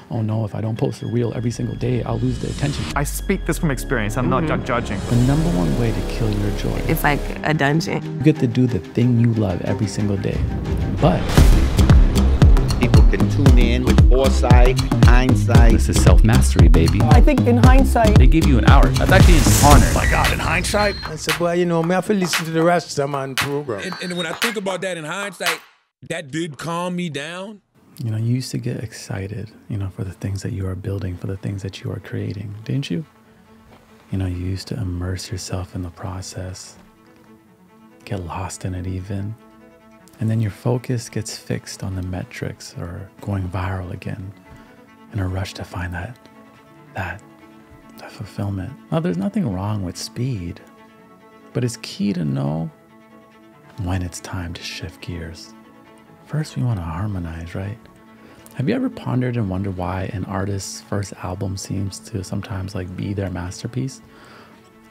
oh no, if I don't post a reel every single day, I'll lose the attention. I speak this from experience. I'm not judging. The number one way to kill your joy. It's like a dungeon. You get to do the thing you love every single day. But people can tune in with foresight, hindsight. this is self-mastery, baby. I think in hindsight, They give you an hour. That's actually an honor. Oh my God, in hindsight? I said, well, you know, me, I feel listen to the rest of them on the program. And when I think about that in hindsight, that did calm me down. You know, you used to get excited, you know, for the things that you are building, for the things that you are creating, didn't you? You know, you used to immerse yourself in the process, get lost in it even. And then your focus gets fixed on the metrics or going viral again in a rush to find that fulfillment. Now, there's nothing wrong with speed, but it's key to know when it's time to shift gears. First, we want to harmonize, right? Have you ever pondered and wondered why an artist's first album seems to sometimes like be their masterpiece?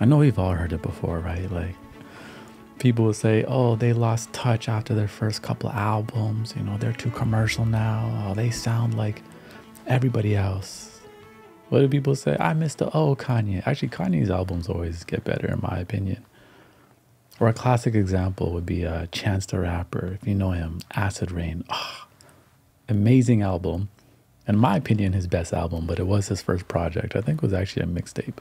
I know we've all heard it before, right? Like people will say, oh, they lost touch after their first couple of albums. You know, they're too commercial now. Oh, they sound like everybody else. What do people say? I miss the old Kanye. Actually, Kanye's albums always get better in my opinion. Or a classic example would be Chance the Rapper, if you know him, Acid Rain. Oh, amazing album. In my opinion, his best album, but it was his first project. I think it was actually a mixtape.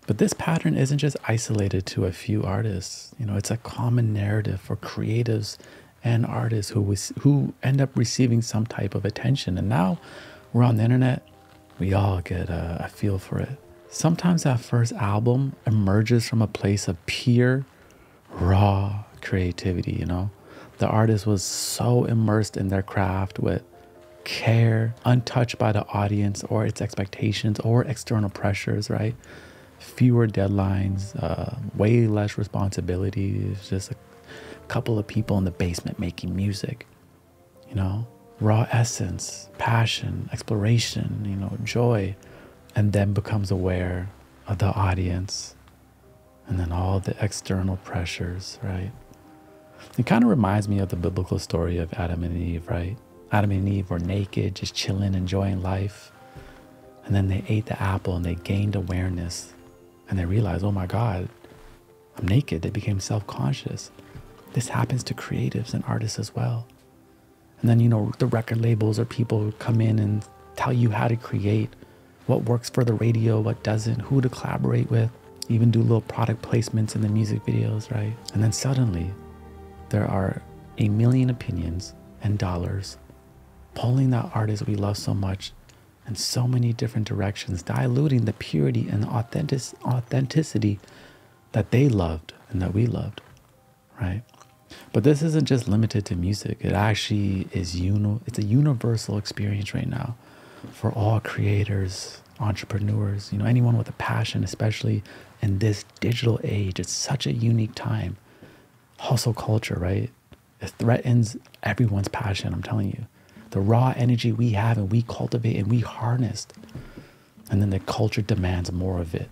But this pattern isn't just isolated to a few artists. You know, it's a common narrative for creatives and artists who end up receiving some type of attention. And now we're on the internet, we all get a feel for it. Sometimes that first album emerges from a place of pure, raw creativity, you know? The artist was so immersed in their craft with care, untouched by the audience or its expectations or external pressures, right? Fewer deadlines, way less responsibilities, just a couple of people in the basement making music, you know? Raw essence, passion, exploration, you know, joy, and then becomes aware of the audience and then all the external pressures, right? It kind of reminds me of the biblical story of Adam and Eve, right? Adam and Eve were naked, just chilling, enjoying life. And then they ate the apple and they gained awareness and they realized, oh my God, I'm naked. They became self-conscious. This happens to creatives and artists as well. And then, you know, the record labels or people who come in and tell you how to create, what works for the radio, what doesn't, who to collaborate with, even do little product placements in the music videos, right? And then suddenly there are a million opinions and dollars pulling that artist we love so much in so many different directions, diluting the purity and the authenticity that they loved and that we loved, right? But this isn't just limited to music. It actually is it's a universal experience right now for all creators, entrepreneurs, you know, anyone with a passion, especially in this digital age. It's such a unique time. Hustle culture, right? It threatens everyone's passion, I'm telling you. The raw energy we have and we cultivate and we harnessed. And then the culture demands more of it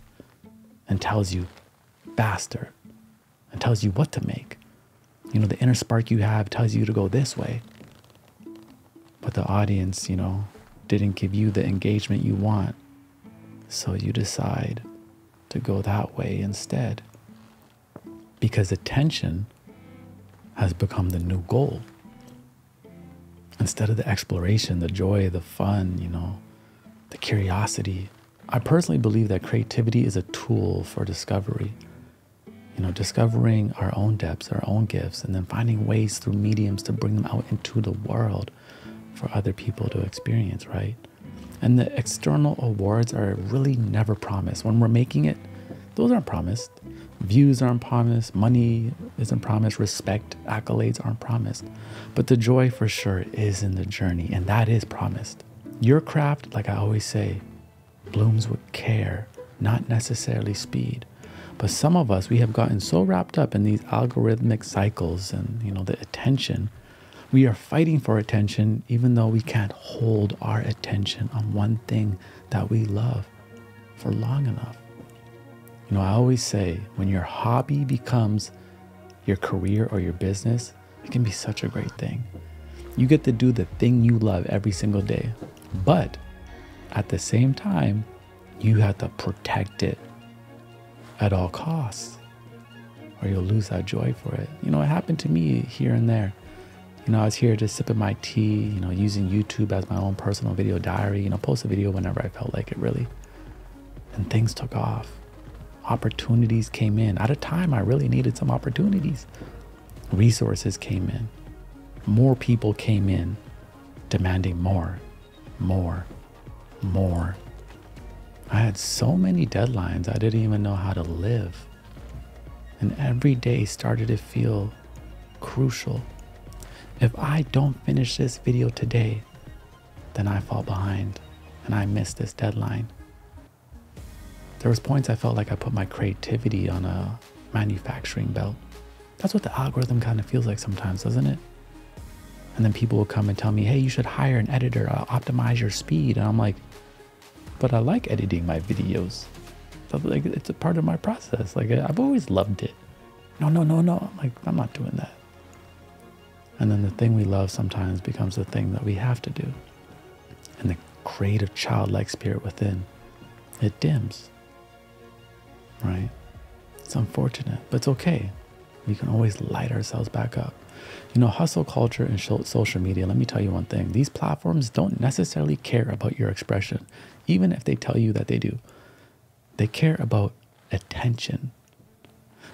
and tells you faster and tells you what to make. You know, the inner spark you have tells you to go this way. But the audience, you know, didn't give you the engagement you want. So you decide to go that way instead. Because attention has become the new goal. Instead of the exploration, the joy, the fun, you know, the curiosity. I personally believe that creativity is a tool for discovery. You know, discovering our own depths, our own gifts, and then finding ways through mediums to bring them out into the world for other people to experience, right? And the external awards are really never promised. When we're making it, those aren't promised. Views aren't promised. Money isn't promised. Respect, accolades aren't promised. But the joy for sure is in the journey, and that is promised. Your craft, like I always say, blooms with care, not necessarily speed. But some of us, we have gotten so wrapped up in these algorithmic cycles and, you know, the attention. We are fighting for attention even though we can't hold our attention on one thing that we love for long enough. You know, I always say when your hobby becomes your career or your business, it can be such a great thing. You get to do the thing you love every single day. But at the same time, you have to protect it at all costs, or you'll lose that joy for it. You know, it happened to me here and there. You know, I was here just sipping my tea, you know, using YouTube as my own personal video diary, you know, post a video whenever I felt like it, really. And things took off. Opportunities came in. At a time, I really needed some opportunities. Resources came in. More people came in, demanding more, more, more. I had so many deadlines, I didn't even know how to live. And every day started to feel crucial. If I don't finish this video today, then I fall behind and I miss this deadline. There was points I felt like I put my creativity on a manufacturing belt. That's what the algorithm kind of feels like sometimes, doesn't it? And then people will come and tell me, hey, you should hire an editor, optimize your speed. And I'm like, but I like editing my videos. So like, it's a part of my process. Like, I've always loved it. No. I'm like, I'm not doing that. And then the thing we love sometimes becomes the thing that we have to do. And the creative childlike spirit within, it dims, right? It's unfortunate, but it's okay. We can always light ourselves back up. You know, hustle culture and social media, let me tell you one thing. These platforms don't necessarily care about your expression, even if they tell you that they do. They care about attention.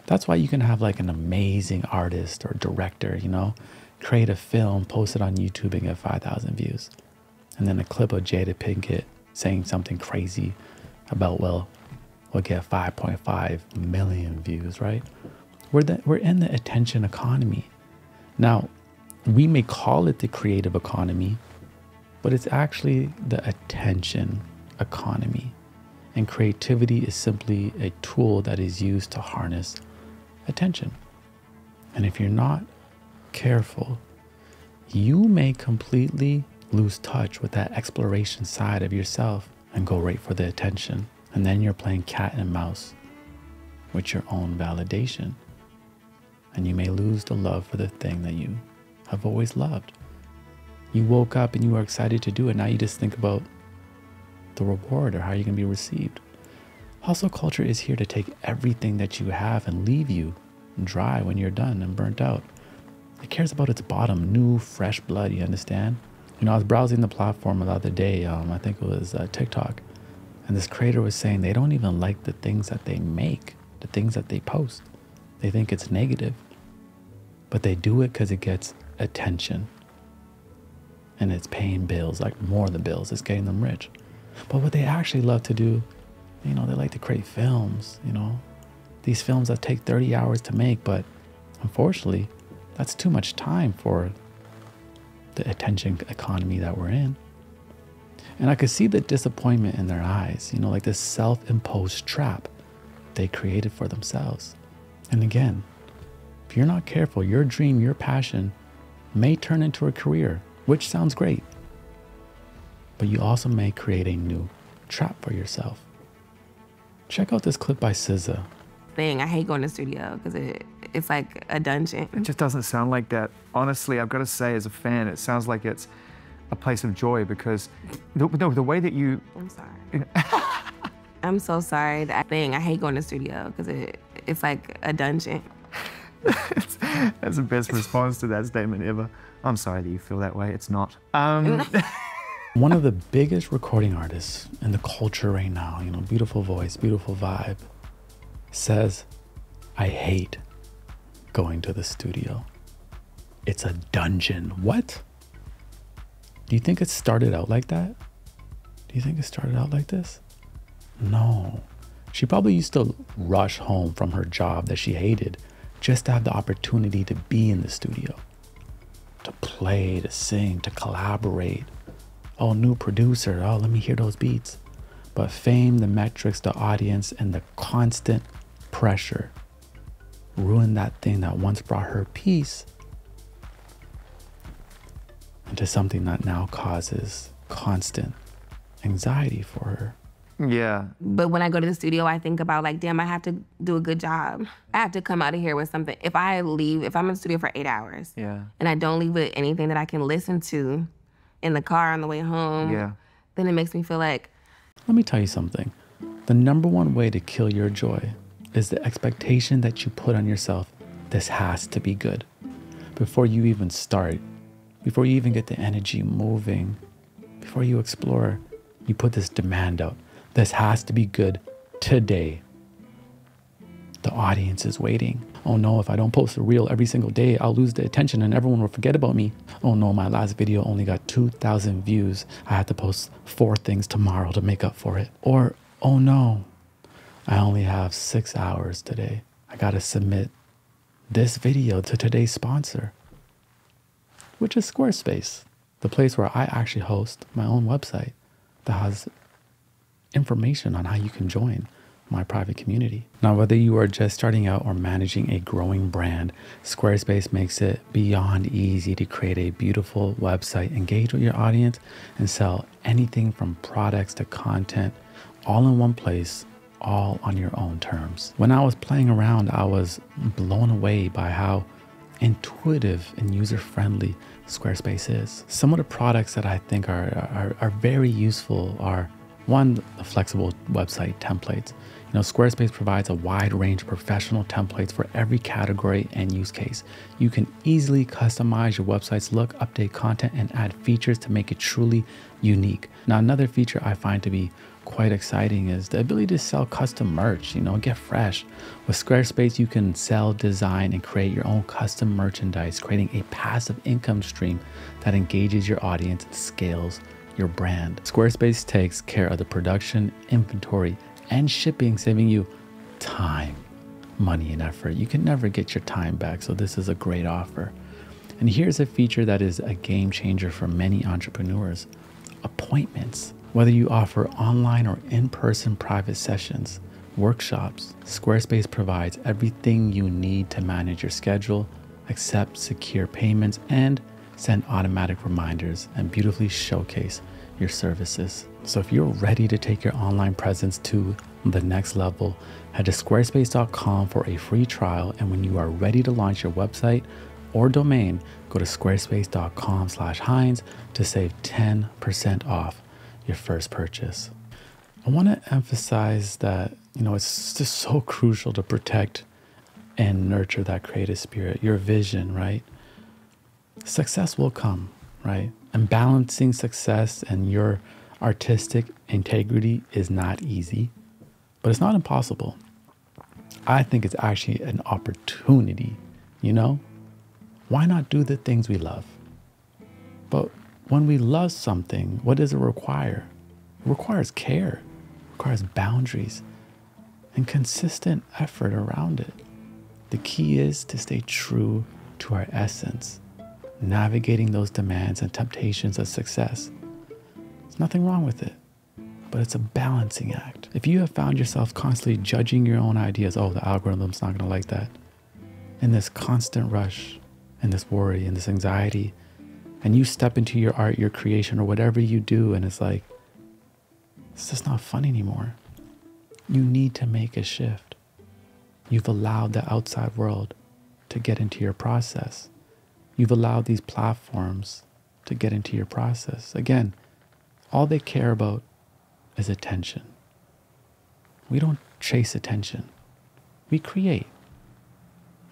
That's why you can have like an amazing artist or director, you know, create a film, post it on YouTube and get 5,000 views. And then a clip of Jada Pinkett saying something crazy about, well, we'll get 5.5 million views, right? We're in the attention economy. Now, we may call it the creative economy, but it's actually the attention economy. And creativity is simply a tool that is used to harness attention. And if you're not careful, you may completely lose touch with that exploration side of yourself and go right for the attention. And then you're playing cat and mouse with your own validation. And you may lose the love for the thing that you have always loved. You woke up and you were excited to do it. Now you just think about the reward or how you're going to be received. Hustle culture is here to take everything that you have and leave you dry when you're done and burnt out. It cares about its bottom, new, fresh blood, you understand? You know, I was browsing the platform the other day, I think it was TikTok, and this creator was saying they don't even like the things that they make, the things that they post. They think it's negative, but they do it because it gets attention and it's paying bills, like more than bills, it's getting them rich. But what they actually love to do, you know, they like to create films, you know, these films that take 30 hours to make, but unfortunately, that's too much time for the attention economy that we're in. And I could see the disappointment in their eyes, you know, like this self-imposed trap they created for themselves. And again, if you're not careful, your dream, your passion may turn into a career, which sounds great, but you also may create a new trap for yourself. Check out this clip by SZA. I hate going to the studio because it's like a dungeon. It just doesn't sound like that. Honestly, I've got to say, as a fan, it sounds like it's a place of joy because the way that you... I'm sorry. I'm so sorry. I hate going to the studio because it's like a dungeon. That's the best response to that statement ever. I'm sorry that you feel that way. It's not. One of the biggest recording artists in the culture right now, you know, beautiful voice, beautiful vibe, says, I hate going to the studio. It's a dungeon. What? Do you think it started out like that? Do you think it started out like this? No. She probably used to rush home from her job that she hated just to have the opportunity to be in the studio, to play, to sing, to collaborate. Oh, new producer. Oh, let me hear those beats. But fame, the metrics, the audience, and the constant pressure ruined that thing that once brought her peace into something that now causes constant anxiety for her. Yeah. But when I go to the studio, I think about like, damn, I have to do a good job. I have to come out of here with something. If I'm in the studio for 8 hours, Yeah. and I don't leave with anything that I can listen to in the car on the way home, Yeah. then it makes me feel like Let me tell you something. The number one way to kill your joy is the expectation that you put on yourself. This has to be good. Before you even start, before you even get the energy moving, before you explore, you put this demand out. This has to be good today. The audience is waiting. Oh no, if I don't post a reel every single day, I'll lose the attention and everyone will forget about me. Oh no, my last video only got 2,000 views. I have to post 4 things tomorrow to make up for it. Or, oh no, I only have 6 hours today. I gotta submit this video to today's sponsor, which is Squarespace, the place where I actually host my own website that has information on how you can join my private community. Now, whether you are just starting out or managing a growing brand, Squarespace makes it beyond easy to create a beautiful website, engage with your audience, and sell anything from products to content all in one place, all on your own terms. When I was playing around, I was blown away by how intuitive and user-friendly Squarespace is. Some of the products that I think are very useful are, one, the flexible website templates. You know, Squarespace provides a wide range of professional templates for every category and use case. You can easily customize your website's look, update content, and add features to make it truly unique. Now, another feature I find to be quite exciting is the ability to sell custom merch, get fresh. With Squarespace, you can sell, design, and create your own custom merchandise, creating a passive income stream that engages your audience and scales your brand. Squarespace takes care of the production, inventory, and shipping, saving you time, money, and effort. You can never get your time back, so this is a great offer. And here's a feature that is a game changer for many entrepreneurs: appointments. Whether you offer online or in-person private sessions, workshops, Squarespace provides everything you need to manage your schedule, accept secure payments, and send automatic reminders, and beautifully showcase your services. So if you're ready to take your online presence to the next level, head to squarespace.com for a free trial. And when you are ready to launch your website or domain, go to squarespace.com/HINDZ to save 10% off your first purchase. I want to emphasize that, it's just so crucial to protect and nurture that creative spirit, your vision, right? Success will come, right? And balancing success and your artistic integrity is not easy, but it's not impossible. I think it's actually an opportunity, Why not do the things we love? But when we love something, what does it require? It requires care, it requires boundaries, and consistent effort around it. The key is to stay true to our essence, navigating those demands and temptations of success. There's nothing wrong with it, but it's a balancing act. If you have found yourself constantly judging your own ideas, oh, the algorithm's not gonna like that, in this constant rush, and this worry, and this anxiety, and you step into your art, your creation, or whatever you do, and it's like, it's just not fun anymore. You need to make a shift. You've allowed the outside world to get into your process. You've allowed these platforms to get into your process. Again, all they care about is attention. We don't chase attention. We create,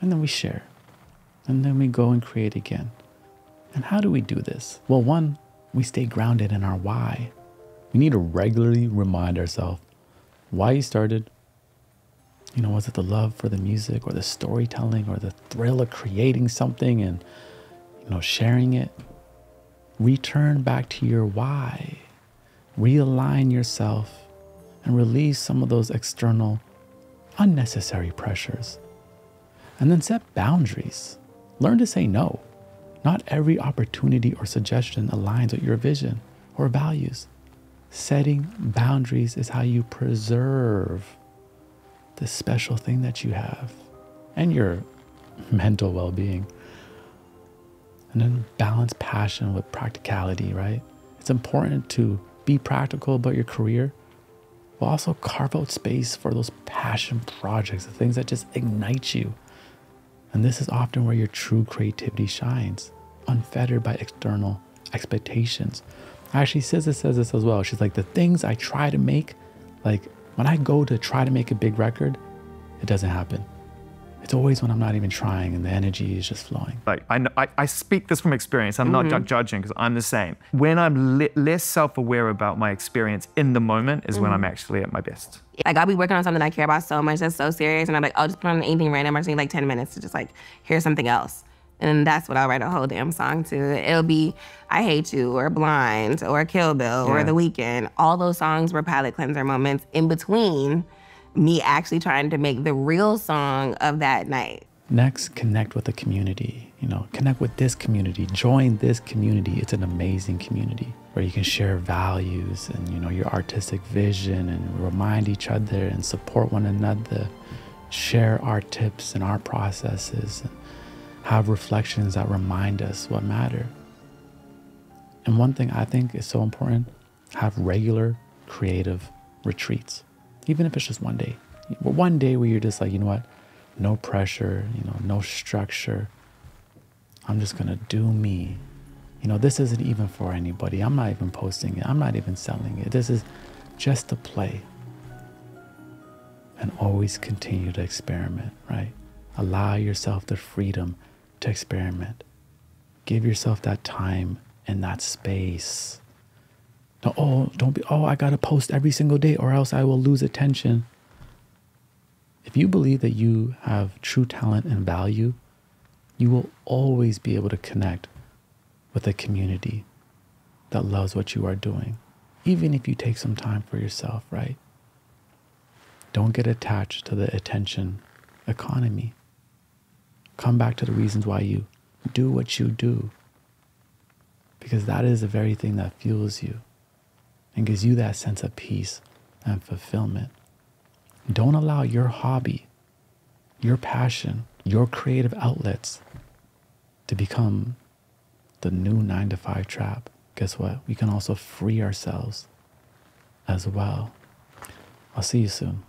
and then we share, and then we go and create again. And how do we do this? Well, one, we stay grounded in our why. We need to regularly remind ourselves why you started. Was it the love for the music or the storytelling or the thrill of creating something and, sharing it? Return back to your why. Realign yourself and release some of those external, unnecessary pressures. And then set boundaries. Learn to say no. Not every opportunity or suggestion aligns with your vision or values. Setting boundaries is how you preserve the special thing that you have and your mental well-being. And then balance passion with practicality, right? It's important to be practical about your career, but also carve out space for those passion projects, the things that just ignite you. And this is often where your true creativity shines, unfettered by external expectations. Actually, SZA says this as well. She's like, the things I try to make, like when I go to try to make a big record, it doesn't happen. It's always when I'm not even trying and the energy is just flowing. Like I speak this from experience. I'm not judging because I'm the same. When I'm less self-aware about my experience in the moment is when I'm actually at my best. Like I'll be working on something I care about so much that's so serious, and I'm like, I'll just put on anything random. I just need like 10 minutes to just like hear something else. And that's what I'll write a whole damn song to. It'll be I Hate You or Blind or Kill Bill or The Weeknd. All those songs were palate cleanser moments in between me actually trying to make the real song of that night. Next, connect with the community. You know, connect with this community. Join this community. It's an amazing community where you can share values and, you know, your artistic vision and remind each other and support one another. Share our tips and our processes. And have reflections that remind us what matter. And one thing I think is so important, have regular creative retreats. Even if it's just one day. One day where you're just like, you know what? No pressure, you know, no structure. I'm just gonna do me. You know, this isn't even for anybody. I'm not even posting it. I'm not even selling it. This is just to play. And always continue to experiment, right? Allow yourself the freedom to experiment. Give yourself that time and that space. No, don't be, I gotta post every single day or else I will lose attention. If you believe that you have true talent and value, you will always be able to connect with a community that loves what you are doing, even if you take some time for yourself, right? Don't get attached to the attention economy. Come back to the reasons why you do what you do, because that is the very thing that fuels you and gives you that sense of peace and fulfillment. Don't allow your hobby, your passion, your creative outlets to become the new 9-to-5 trap. Guess what? We can also free ourselves as well. I'll see you soon.